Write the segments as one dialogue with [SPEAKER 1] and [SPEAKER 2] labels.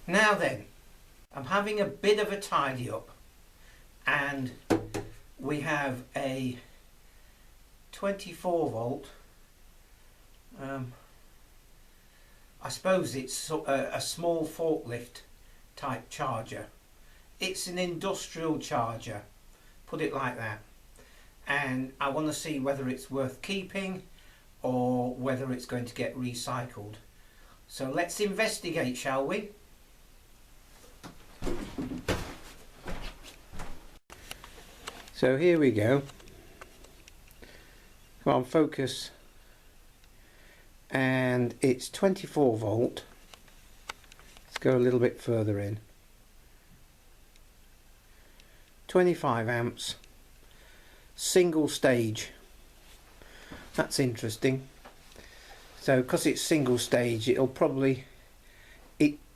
[SPEAKER 1] Now then, I'm having a bit of a tidy up, and we have a 24 volt, I suppose it's a small forklift type charger. It's an industrial charger, put it like that, and I want to see whether it's worth keeping or whether it's going to get recycled. So let's investigate, shall we? So here we go. Come on, focus. And it's 24 volt. Let's go a little bit further in. 25 amps. Single stage. That's interesting. So because it's single stage, it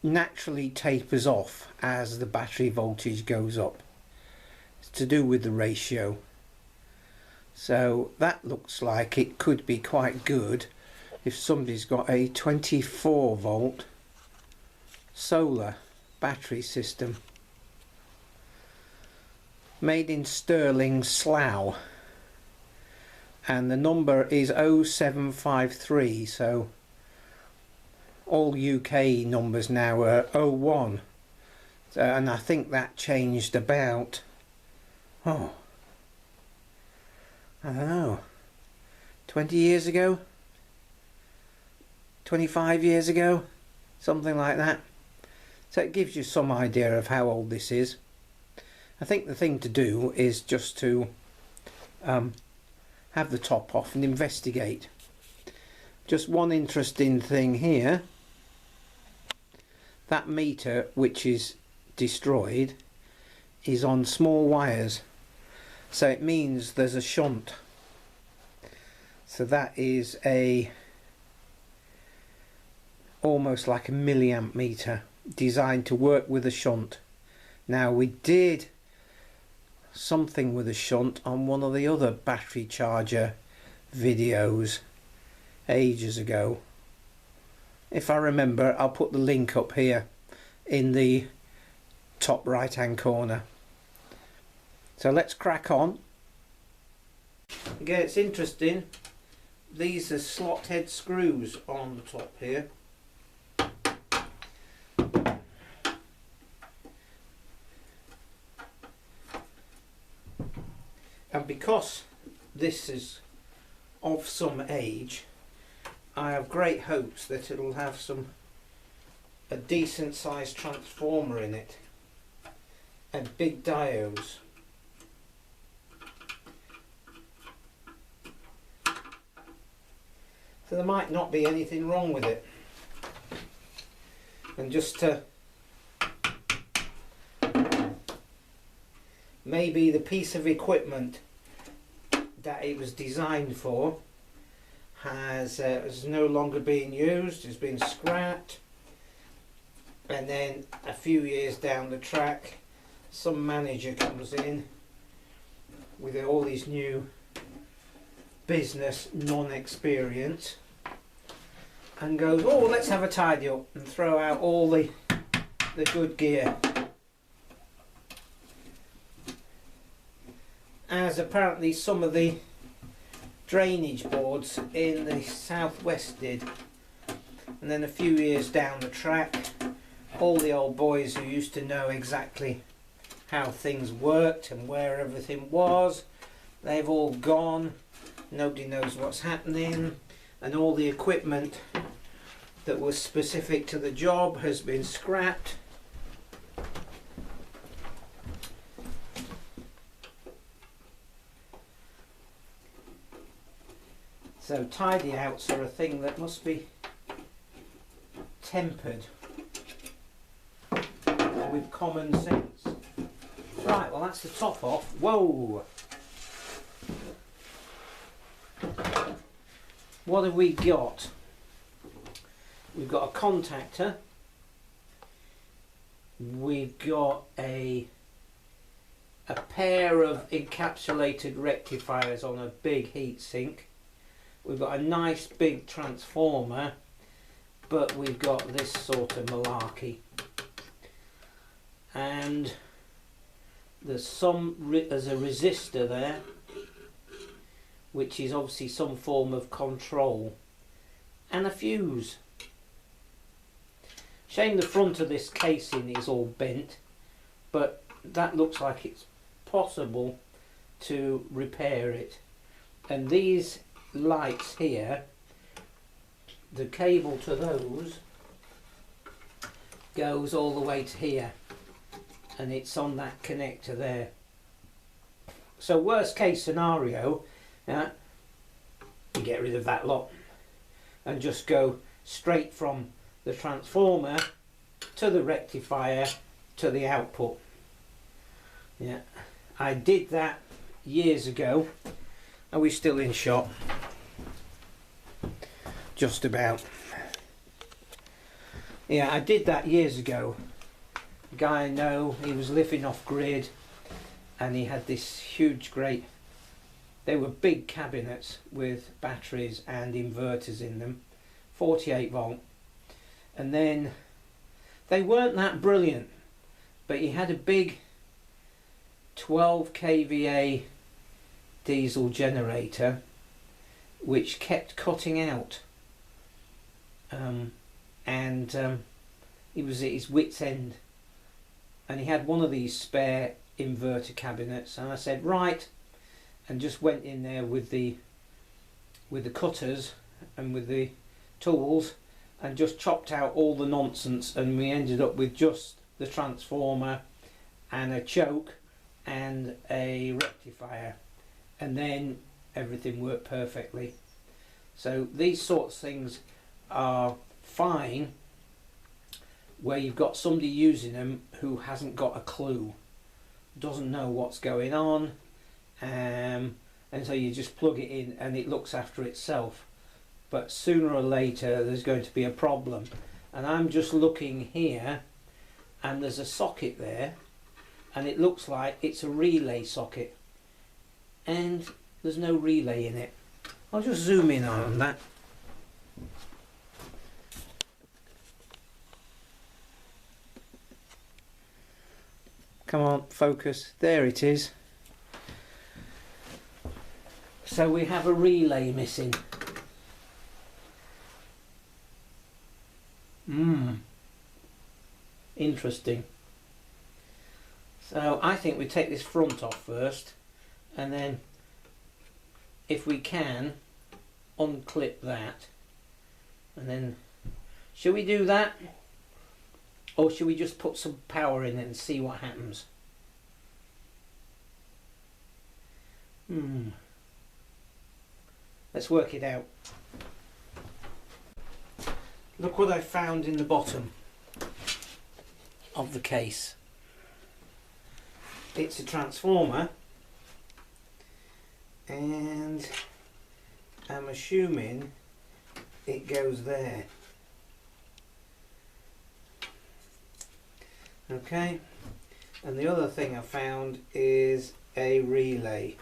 [SPEAKER 1] naturally tapers off as the battery voltage goes up. It's to do with the ratio. So that looks like it could be quite good if somebody's got a 24 volt solar battery system. Made in Stirling, Slough. And the number is 0753, so all UK numbers now are 01. So, and I think that changed about, I don't know, 20 years ago? 25 years ago? Something like that. So it gives you some idea of how old this is. I think the thing to do is just to have the top off and investigate. Just one interesting thing here. That meter, which is destroyed, is on small wires. So it means there's a shunt. So that is almost like a milliamp meter designed to work with a shunt. Now we did something with a shunt on one of the other battery charger videos ages ago. If I remember, I'll put the link up here in the top right hand corner. So let's crack on. Again, it's interesting, these are slot head screws on the top here. And because this is of some age, I have great hopes that it'll have a decent sized transformer in it and big diodes. So there might not be anything wrong with it. And just to maybe the piece of equipment that it was designed for is no longer being used, has been scrapped, and then a few years down the track some manager comes in with all his new business non-experience and goes, oh, let's have a tidy up and throw out all the good gear. As apparently some of the drainage boards in the southwest did. And then a few years down the track, all the old boys who used to know exactly how things worked and where everything was, they've all gone. Nobody knows what's happening, and all the equipment that was specific to the job has been scrapped. So tidy outs are a thing that must be tempered with common sense. Right, well that's the top off. Whoa! What have we got? We've got a contactor. We've got a pair of encapsulated rectifiers on a big heatsink. We've got a nice big transformer, but we've got this sort of malarkey. and there's there's a resistor there, which is obviously some form of control, and a fuse. Shame the front of this casing is all bent, but that looks like it's possible to repair it. And these lights here, the cable to those goes all the way to here, and it's on that connector there. So worst case scenario, you get rid of that lot and just go straight from the transformer to the rectifier to the output. Yeah, I did that years ago. Are we still in shot? Just about. Yeah, I did that years ago. A guy I know, he was living off grid, and he had this huge great, they were big cabinets with batteries and inverters in them, 48 volt, and then they weren't that brilliant, but he had a big 12 kVA diesel generator which kept cutting out, and he was at his wit's end, and he had one of these spare inverter cabinets, and I said right, and just went in there with the cutters and with the tools and just chopped out all the nonsense, and we ended up with just the transformer and a choke and a rectifier, and then everything worked perfectly. So these sorts of things are fine where you've got somebody using them who hasn't got a clue, doesn't know what's going on, and so you just plug it in and it looks after itself. But sooner or later there's going to be a problem, and I'm just looking here and there's a socket there, and it looks like it's a relay socket, and there's no relay in it. I'll just zoom in on that. Come on, focus. There it is. So we have a relay missing. Interesting. So I think we take this front off first, and then if we can unclip that, and then should we do that, or should we just put some power in it and see what happens? Let's work it out. Look what I found in the bottom of the case. It's a transformer, and I'm assuming it goes there. Okay, and the other thing I found is a relay.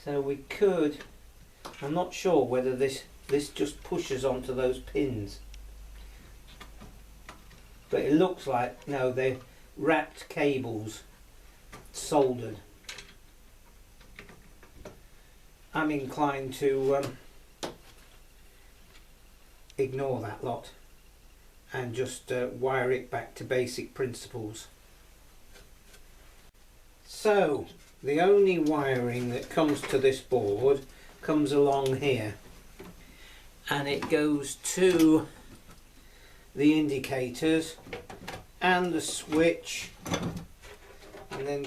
[SPEAKER 1] So we could, I'm not sure whether this just pushes onto those pins, but it looks like, no, they're wrapped cables, soldered. I'm inclined to ignore that lot and just wire it back to basic principles. So the only wiring that comes to this board comes along here, and it goes to the indicators and the switch, and then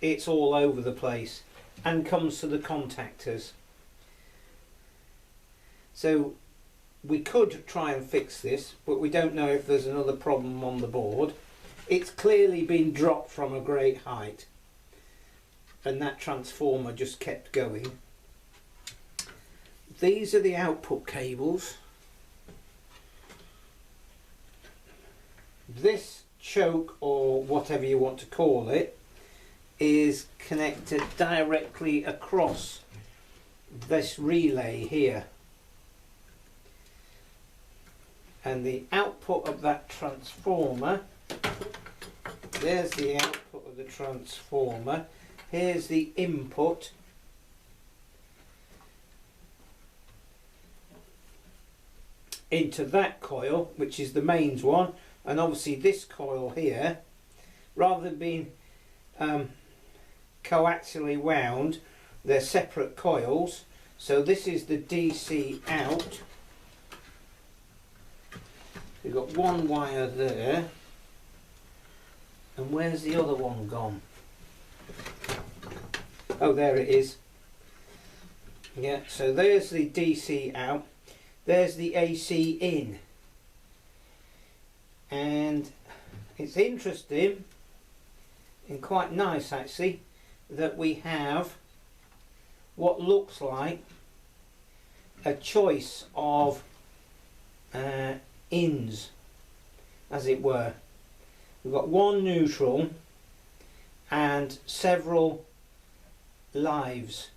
[SPEAKER 1] it's all over the place, and comes to the contactors. So we could try and fix this, but we don't know if there's another problem on the board. It's clearly been dropped from a great height, and that transformer just kept going. These are the output cables. This choke, or whatever you want to call it, is connected directly across this relay here. And the output of that transformer, there's the output of the transformer, here's the input, into that coil, which is the mains one, and obviously this coil here, rather than being coaxially wound, they're separate coils. So this is the DC out. We've got one wire there, and where's the other one gone? Oh, there it is. Yeah, so there's the DC out. There's the AC in, and it's interesting and quite nice actually that we have what looks like a choice of ins, as it were. We've got one neutral and several lives,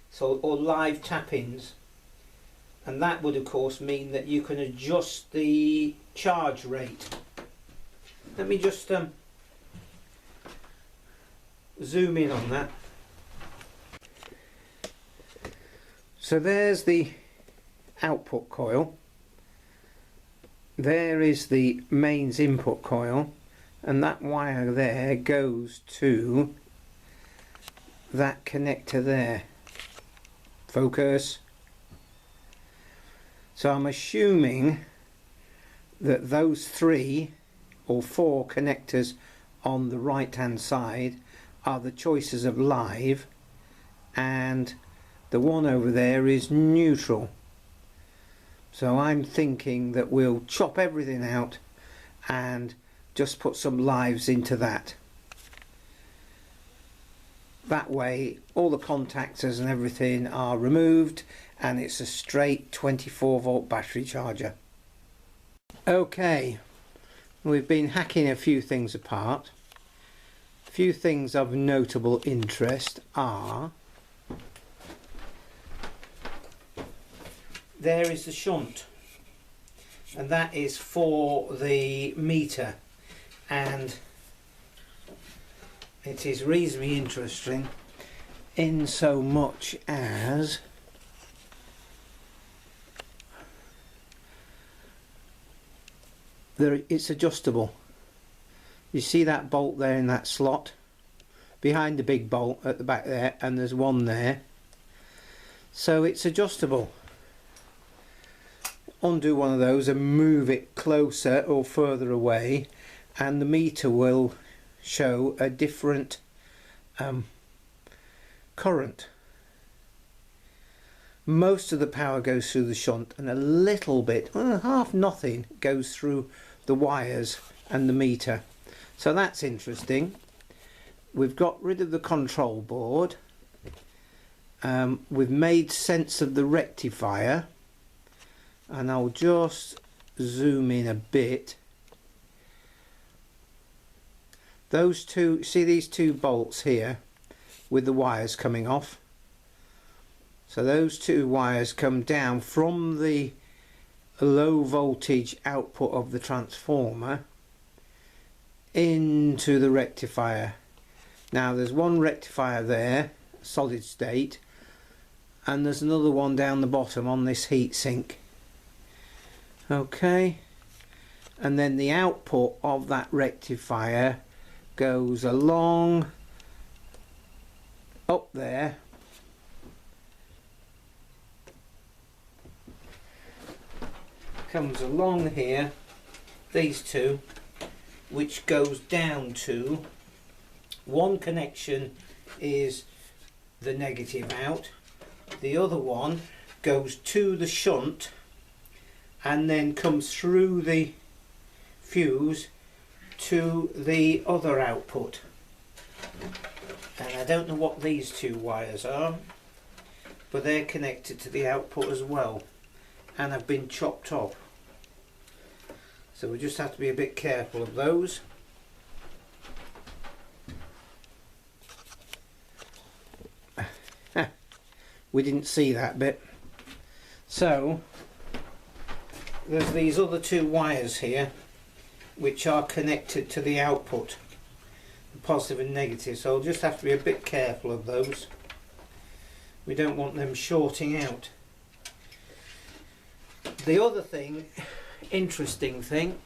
[SPEAKER 1] so, or live tap-ins. And that would of course mean that you can adjust the charge rate. Let me just zoom in on that. So there's the output coil. There is the mains input coil, and that wire there goes to that connector there. Focus. So I'm assuming that those 3 or 4 connectors on the right hand side are the choices of live, and the one over there is neutral. So I'm thinking that we'll chop everything out and just put some lives into that. That way all the contactors and everything are removed, and it's a straight 24-volt battery charger. Okay, we've been hacking a few things apart. A few things of notable interest are, there is the shunt, and that is for the meter, and it is reasonably interesting in so much as it's adjustable. You see that bolt there in that slot behind the big bolt at the back there, and there's one there, so it's adjustable. Undo one of those and move it closer or further away, and the meter will show a different current. Most of the power goes through the shunt, and a little bit, half nothing, goes through the wires and the meter. So that's interesting. We've got rid of the control board. We've made sense of the rectifier, and I'll just zoom in a bit. Those two, see these 2 bolts here with the wires coming off? So those 2 wires come down from the low voltage output of the transformer into the rectifier. Now there's one rectifier there, solid state, and there's another one down the bottom on this heat sink. Okay, and then the output of that rectifier goes along up there, comes along here, these 2, which goes down to, one connection is the negative out, the other one goes to the shunt and then comes through the fuse to the other output. And I don't know what these 2 wires are, but they're connected to the output as well and have been chopped off. So we just have to be a bit careful of those. We didn't see that bit. So there's these other two wires here which are connected to the output, the positive and negative, so I'll just have to be a bit careful of those. We don't want them shorting out. The other thing, interesting thing,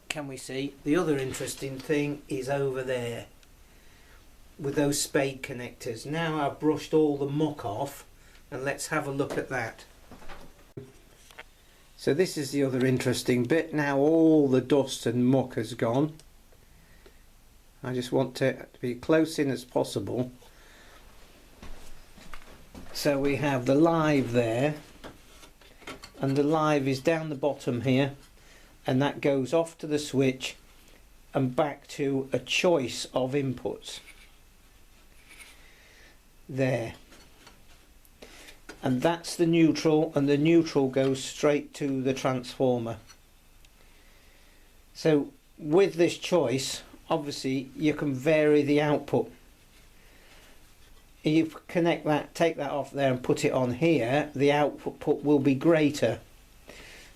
[SPEAKER 1] can we see? The other interesting thing is over there with those spade connectors. Now I've brushed all the muck off, and let's have a look at that. So this is the other interesting bit. Now all the dust and muck has gone. I just want to be close in as possible. So we have the live there, and the live is down the bottom here, and that goes off to the switch and back to a choice of inputs there, and that's the neutral, and the neutral goes straight to the transformer. So with this choice, obviously you can vary the output. You connect that, take that off there and put it on here, the output will be greater.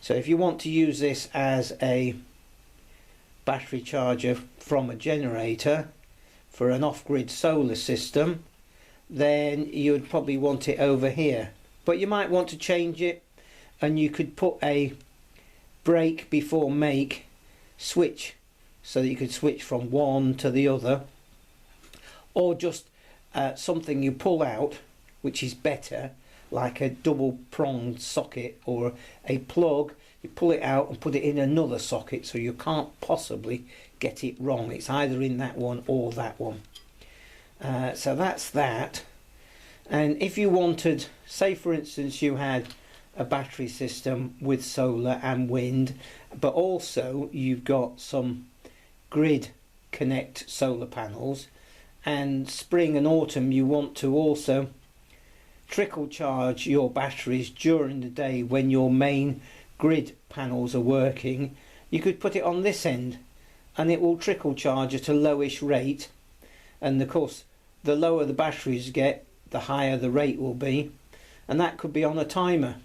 [SPEAKER 1] So if you want to use this as a battery charger from a generator for an off-grid solar system, then you would probably want it over here. But you might want to change it, and you could put a break before make switch, so that you could switch from one to the other, or just something you pull out which is better, like a double pronged socket or a plug. You pull it out and put it in another socket, so you can't possibly get it wrong. It's either in that one or that one. So that's that. And if you wanted, say for instance you had a battery system with solar and wind, but also you've got some grid connect solar panels, and spring and autumn you want to also trickle charge your batteries during the day when your main grid panels are working, you could put it on this end and it will trickle charge at a lowish rate, and of course the lower the batteries get, the higher the rate will be, and that could be on a timer.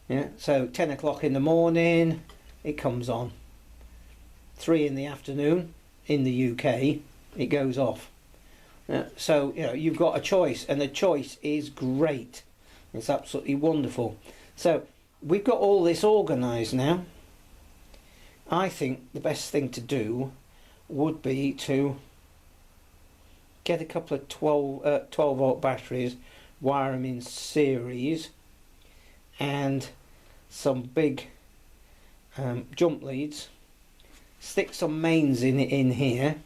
[SPEAKER 1] Yeah, so 10 o'clock in the morning it comes on, 3 in the afternoon in the UK it goes off. Yeah, so you know, you've got a choice, and the choice is great. It's absolutely wonderful. So we've got all this organised now. I think the best thing to do would be to get a couple of 12 volt batteries, wire them in series, and some big jump leads, stick some mains in here,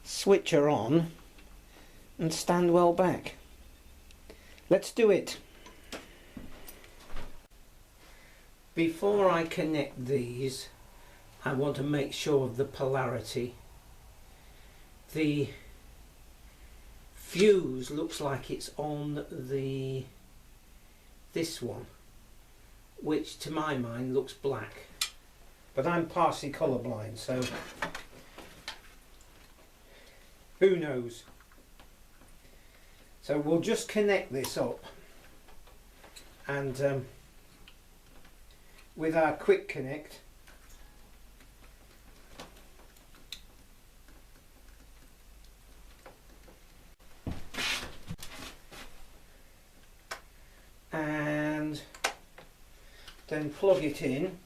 [SPEAKER 1] switch her on and stand well back. Let's do it. Before I connect these, I want to make sure of the polarity. The fuse looks like it's on this one, which to my mind looks black, but I'm partially colourblind, so who knows. So we'll just connect this up, and with our quick connect, and then plug it in,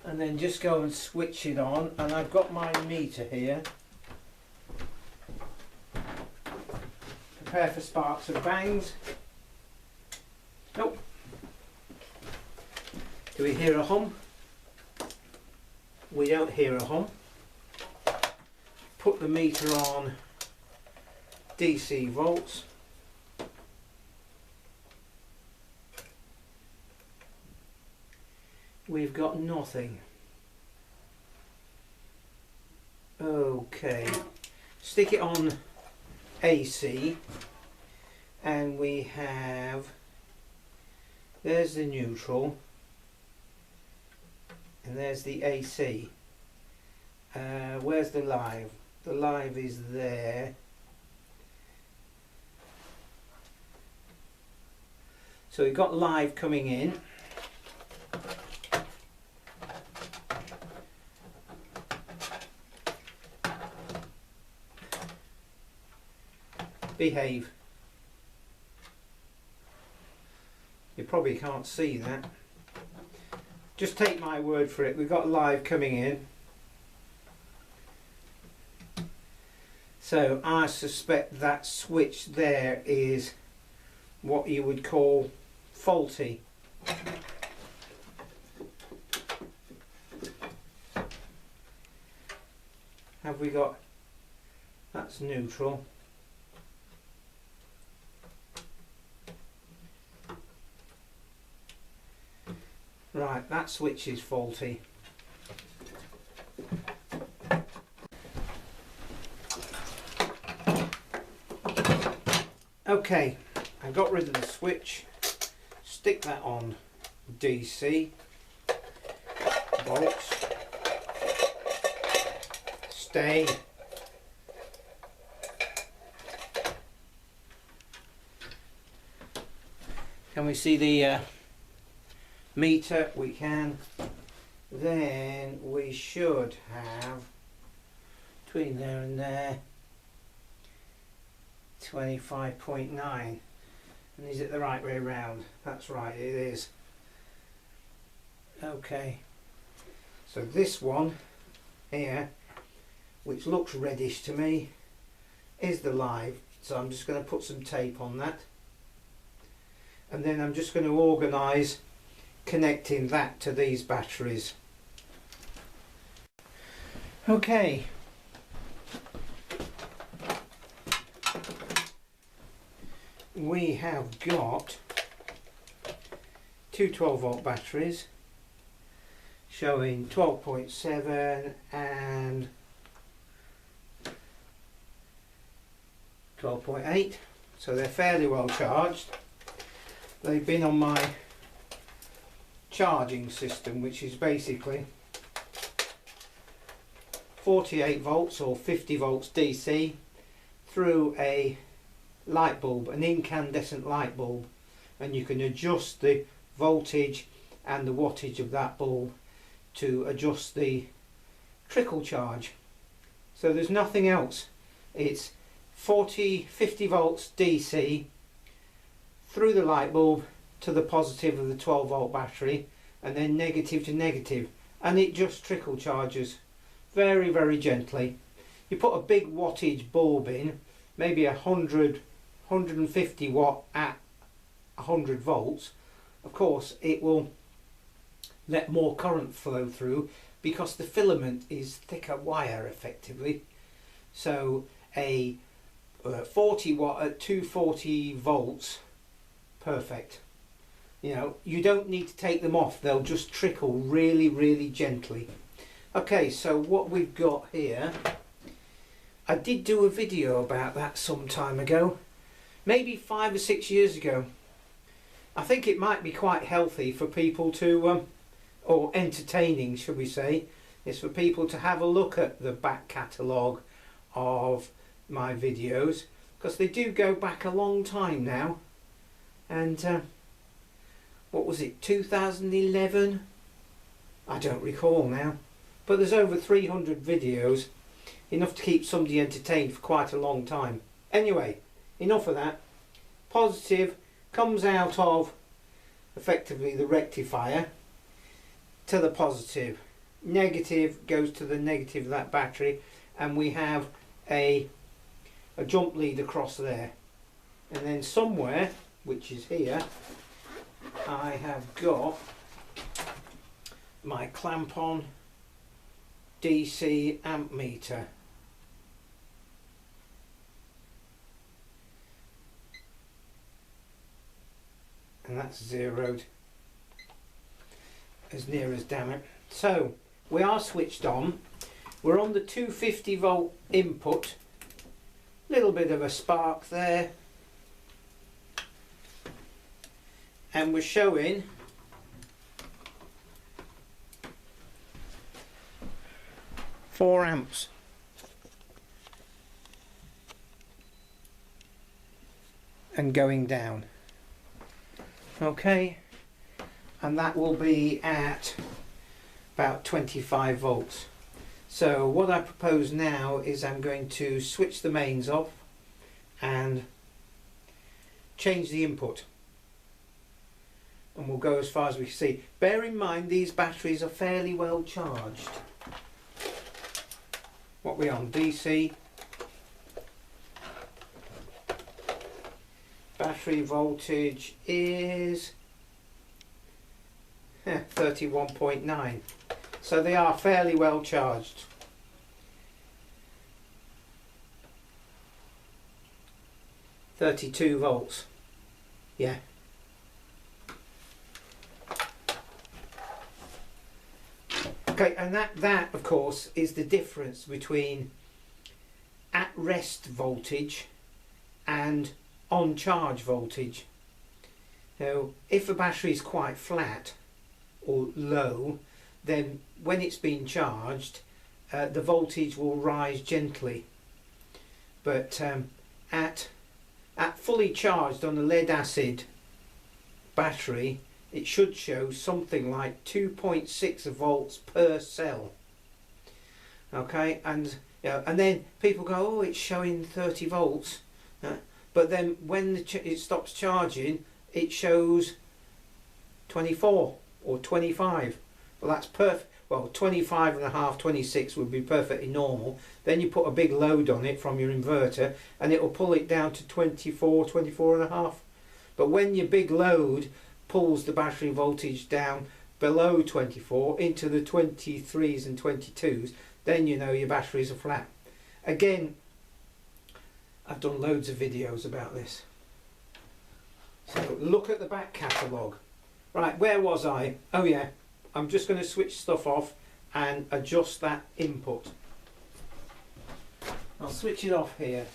[SPEAKER 1] and then just go and switch it on. And I've got my meter here. Prepare for sparks and bangs. Nope. Do we hear a hum? We don't hear a hum. Put the meter on DC volts. We've got nothing. Okay, stick it on AC, and we have, there's the neutral, and there's the AC. Where's the live? The live is there. So we've got live coming in. Behave. You probably can't see that. Just take my word for it, we've got live coming in. So I suspect that switch there is what you would call faulty. Have we got, that's neutral. Right, that switch is faulty. Okay, I got rid of the switch, stick that on DC, bolts, stay, can we see the meter? We can. Then we should have between there and there 25.9, and is it the right way around? That's right, it is. Okay, so this one here, which looks reddish to me, is the live, so I'm just going to put some tape on that, and then I'm just going to organise connecting that to these batteries. Okay, we have got two 12-volt batteries showing 12.7 and 12.8, so they're fairly well charged. They've been on my charging system, which is basically 48 volts or 50 volts DC through a light bulb, an incandescent light bulb, and you can adjust the voltage and the wattage of that bulb to adjust the trickle charge. So there's nothing else, it's 50 volts DC through the light bulb to the positive of the 12-volt battery, and then negative to negative, and it just trickle charges very, very gently. You put a big wattage bulb in, maybe 150 watt at 100 volts, of course it will let more current flow through because the filament is thicker wire effectively. So a 40 watt at 240 volts, perfect. You know, you don't need to take them off, they'll just trickle really, really gently. Okay, so what we've got here, I did do a video about that some time ago, maybe 5 or 6 years ago. I think it might be quite healthy for people to, or entertaining should we say, is for people to have a look at the back catalogue of my videos, because they do go back a long time now. And what was it, 2011? I don't recall now, but there's over 300 videos, enough to keep somebody entertained for quite a long time. Anyway, enough of that. Positive comes out of effectively the rectifier to the positive, negative goes to the negative of that battery, and we have a jump lead across there, and then somewhere, which is here, I have got my clamp on DC amp meter. And that's zeroed as near as damn it. So we are switched on, we're on the 250 volt input, little bit of a spark there, and we're showing 4 amps. And going down. Okay, and that will be at about 25 volts. So what I propose now is I'm going to switch the mains off and change the input, and we'll go as far as we can see. Bear in mind these batteries are fairly well charged. What we're on, DC. Battery voltage is 31.9. So they are fairly well charged. .32 volts. Yeah. Okay, and that of course is the difference between at rest voltage and on charge voltage. Now, if a battery is quite flat or low, then when it's being charged, the voltage will rise gently. But at fully charged on a lead acid battery, it should show something like 2.6 volts per cell. Okay, and and then people go, oh, it's showing 30 volts. But then when it stops charging, it shows 24 or 25. Well, that's perfect. Well, 25 and a half, 26 would be perfectly normal. Then you put a big load on it from your inverter and it will pull it down to 24, 24 and a half. But when your big load pulls the battery voltage down below 24 into the 23s and 22s, then you know your batteries are flat. Again, I've done loads of videos about this. So look at the back catalogue. Right, where was I? Oh yeah, I'm just going to switch stuff off and adjust that input. I'll switch it off here.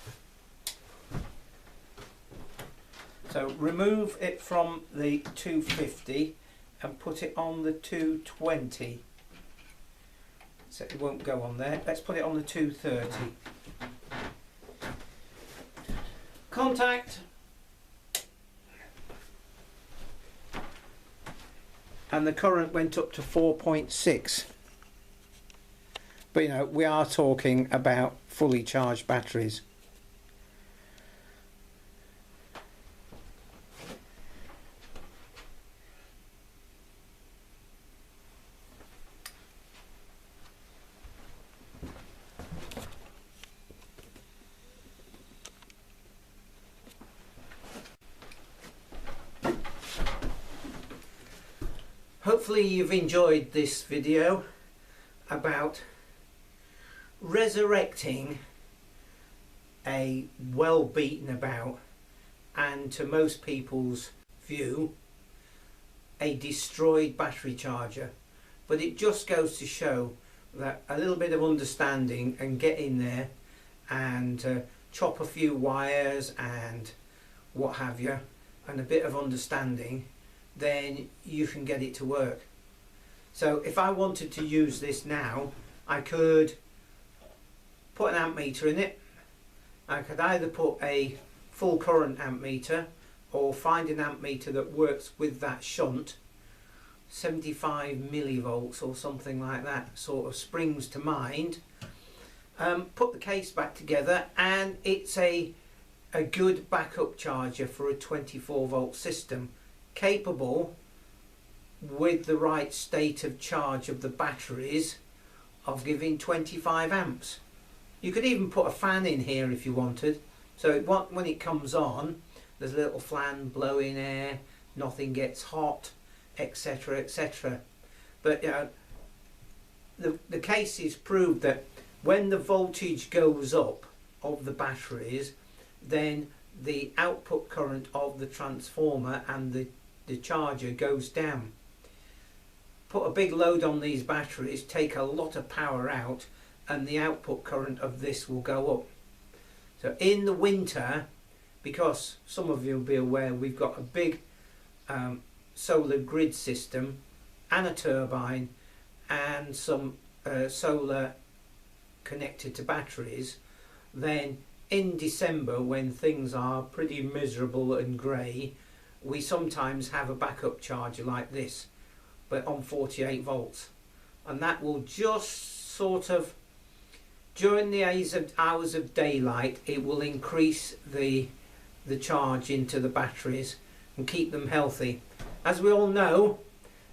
[SPEAKER 1] So remove it from the 250 and put it on the 220. So it won't go on there. Let's put it on the 230. Contact. And the current went up to 4.6. But you know, we are talking about fully charged batteries. Hopefully you've enjoyed this video about resurrecting a well beaten about, and to most people's view, a destroyed battery charger. But it just goes to show that a little bit of understanding and get in there and chop a few wires and what have you, and a bit of understanding, then you can get it to work. So if I wanted to use this now, I could put an ammeter in it. I could either put a full current ammeter or find an ammeter that works with that shunt, 75 millivolts or something like that sort of springs to mind. Put the case back together and it's a good backup charger for a 24 volt system, capable, with the right state of charge of the batteries, of giving 25 amps. You could even put a fan in here if you wanted, so when it comes on there's a little fan blowing air, nothing gets hot, etc, etc. But you know, the cases prove that when the voltage goes up of the batteries, then the output current of the transformer and the charger goes down. Put a big load on these batteries, take a lot of power out, and the output current of this will go up. So in the winter, because some of you will be aware, we've got a big solar grid system and a turbine and some solar connected to batteries, then in December, when things are pretty miserable and grey, we sometimes have a backup charger like this, but on 48 volts, and that will just sort of, during the hours of daylight, it will increase the charge into the batteries and keep them healthy. As we all know,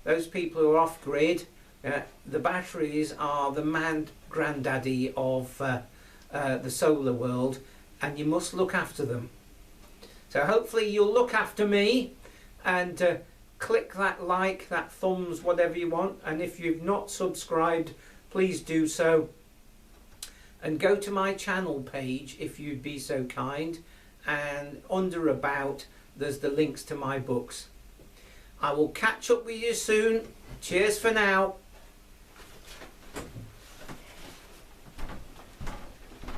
[SPEAKER 1] those people who are off grid, the batteries are the mad granddaddy of the solar world, and you must look after them. So hopefully you'll look after me and click that like, that thumbs, whatever you want, and if you've not subscribed, please do so, and go to my channel page if you'd be so kind, and under about there's the links to my books. I will catch up with you soon. Cheers for now.